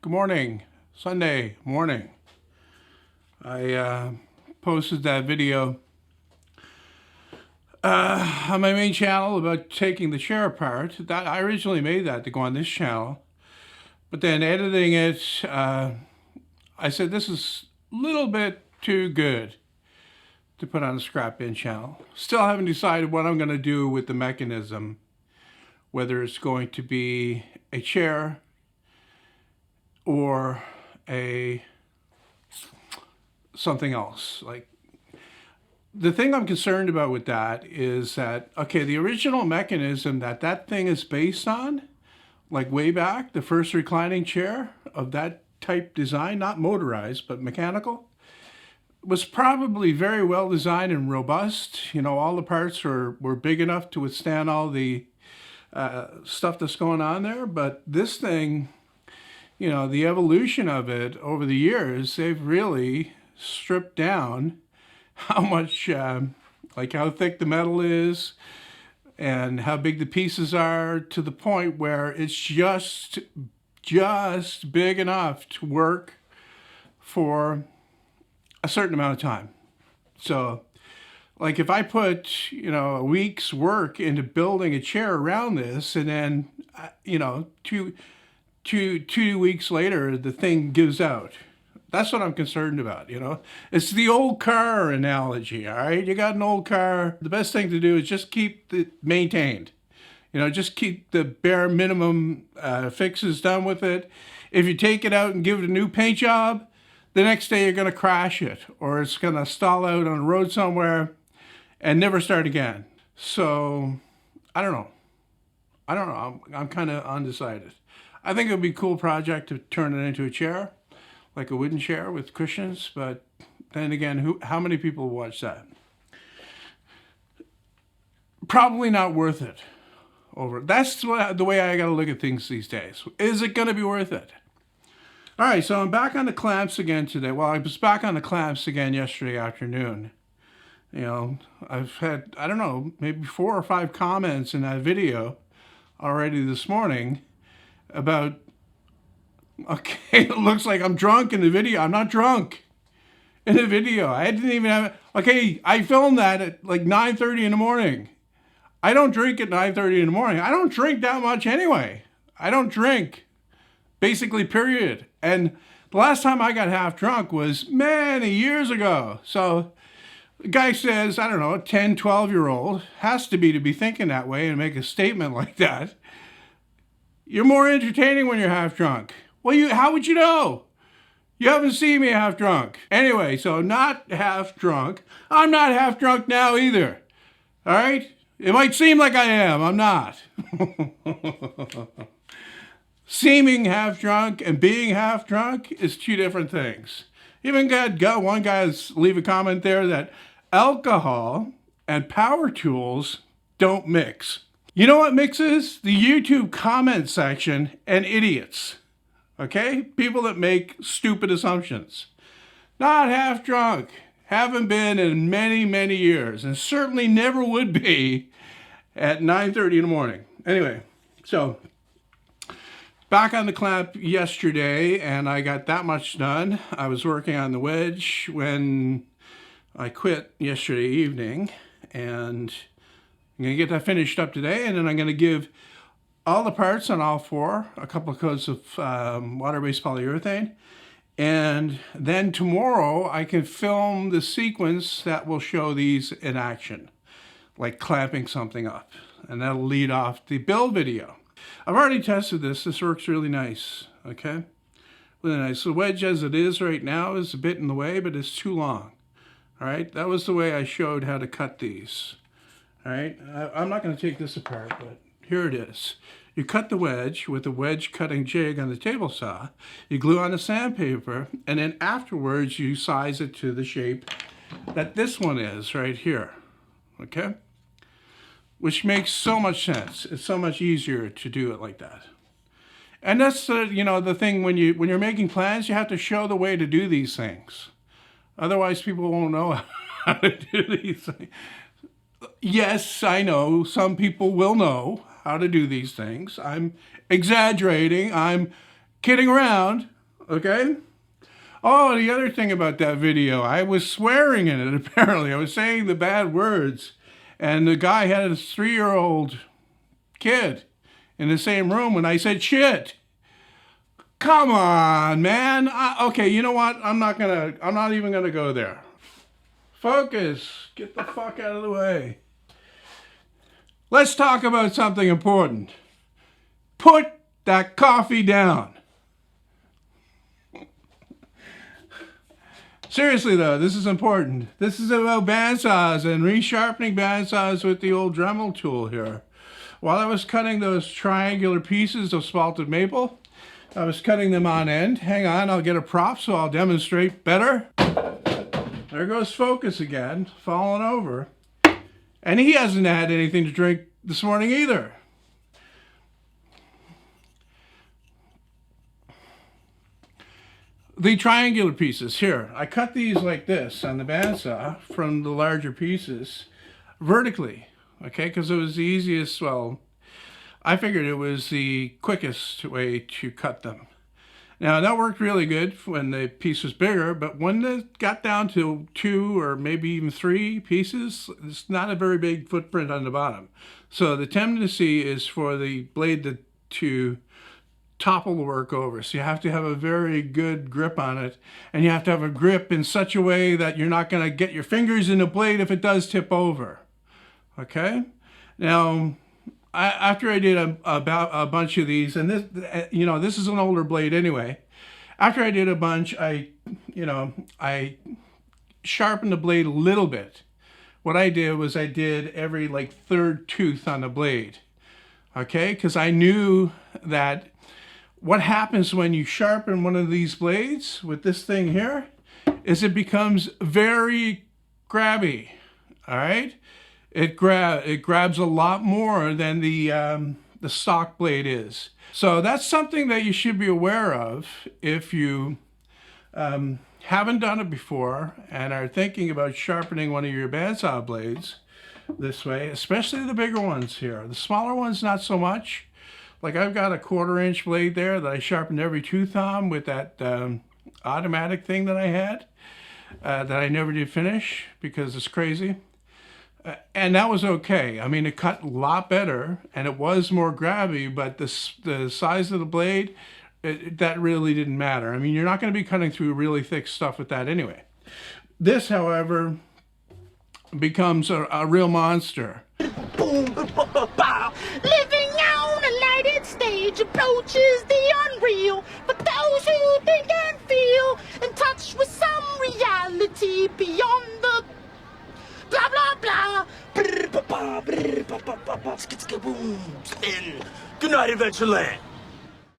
Good morning, Sunday morning. I posted that video on my main channel about taking the chair apart. I originally made that to go on this channel, but then editing it, I said this is a little bit too good to put on the scrap bin channel. Still haven't decided what I'm going to do with the mechanism, whether it's going to be a chair or something else. Like, the thing I'm concerned about with that is that, okay, the original mechanism that thing is based on, like way back, the first reclining chair of that type design, not motorized, but mechanical, was probably very well designed and robust. You know, all the parts were big enough to withstand all the stuff that's going on there. But this thing, you know, the evolution of it over the years, they've really stripped down how much, like how thick the metal is and how big the pieces are, to the point where it's just big enough to work for a certain amount of time. So, like, if I put, you know, a week's work into building a chair around this, and then, you know, two weeks later, the thing gives out. That's what I'm concerned about, you know. It's the old car analogy, all right? You got an old car. The best thing to do is just keep it maintained. You know, just keep the bare minimum fixes done with it. If you take it out and give it a new paint job, the next day you're going to crash it, or it's going to stall out on the road somewhere and never start again. So, I don't know. I'm kind of undecided. I think it would be a cool project to turn it into a chair, like a wooden chair with cushions, but then again, how many people watch that? Probably not worth it. That's the way I got to look at things these days. Is it going to be worth it? All right, so I'm back on the clamps again today. Well, I was back on the clamps again yesterday afternoon. You know, I've had, I don't know, maybe 4 or 5 comments in that video already this morning about, okay, it looks like I'm drunk in the video. I'm not drunk in the video. I didn't even have, okay, I filmed that at like 9:30 in the morning. I don't drink at 9:30 in the morning. I don't drink that much anyway. I don't drink, basically, period. And the last time I got half drunk was many years ago. So the guy says, I don't know, a 10, 12-year-old has to be thinking that way and make a statement like that. You're more entertaining when you're half drunk. Well, how would you know? You haven't seen me half drunk. Anyway, so not half drunk. I'm not half drunk now either. All right? It might seem like I am. I'm not. Seeming half drunk and being half drunk is 2 different things. Even got one guy leave a comment there that alcohol and power tools don't mix. You know what mixes? The YouTube comment section and idiots. Okay? People that make stupid assumptions. Not half drunk. Haven't been in many, many years. And certainly never would be at 9:30 in the morning. Anyway, so back on the clamp yesterday, and I got that much done. I was working on the wedge when I quit yesterday evening, and I'm going to get that finished up today, and then I'm going to give all the parts on all 4 a couple of coats of water-based polyurethane, and then tomorrow I can film the sequence that will show these in action, like clamping something up, and that'll lead off the build video. I've already tested this. This works really nice, okay? Really nice. The wedge as it is right now is a bit in the way, but it's too long, all right? That was the way I showed how to cut these, all right? I'm not going to take this apart, but here it is. You cut the wedge with a wedge cutting jig on the table saw. You glue on the sandpaper, and then afterwards you size it to the shape that this one is right here, okay? Which makes so much sense. It's so much easier to do it like that. And that's you know, the thing when you're making plans, you have to show the way to do these things. Otherwise, people won't know how to do these things. Yes, I know some people will know how to do these things. I'm exaggerating. I'm kidding around. Okay? Oh, the other thing about that video, I was swearing in it, apparently. I was saying the bad words. And the guy had a 3-year-old kid in the same room when I said shit. Come on, man. Okay, you know what? I'm not even gonna go there. Focus. Get the fuck out of the way. Let's talk about something important. Put that coffee down. Seriously though, this is important. This is about bandsaws and resharpening bandsaws with the old Dremel tool here. While I was cutting those triangular pieces of spalted maple, I was cutting them on end. Hang on, I'll get a prop so I'll demonstrate better. There goes Focus again, falling over. And he hasn't had anything to drink this morning either. The triangular pieces, here, I cut these like this on the bandsaw from the larger pieces vertically, okay, because it was the easiest, well, I figured it was the quickest way to cut them. Now that worked really good when the piece was bigger, but when it got down to 2 or maybe even 3 pieces, it's not a very big footprint on the bottom. So the tendency is for the blade to topple the work over. So you have to have a very good grip on it, and you have to have a grip in such a way that you're not going to get your fingers in the blade if it does tip over. Okay? Now, after I did a bunch of these, and this, you know, this is an older blade anyway. After I did a bunch, I sharpened the blade a little bit. What I did was I did every like 3rd tooth on the blade. Okay? Because I knew that what happens when you sharpen one of these blades with this thing here is it becomes very grabby. All right? It grabs a lot more than the stock blade is. So that's something that you should be aware of if you haven't done it before and are thinking about sharpening one of your bandsaw blades this way, especially the bigger ones here. The smaller ones, not so much. Like I've got a 1/4 inch blade there that I sharpened every tooth on with that automatic thing that I had that I never did finish because it's crazy. And that was okay. I mean, it cut a lot better and it was more grabby, but the size of the blade, that really didn't matter. I mean, you're not going to be cutting through really thick stuff with that anyway. This, however, becomes a real monster. Living on a lighted stage approaches the unreal, but those who think and feel in touch with some reality beyond the blah blah blah. And good night, Adventureland.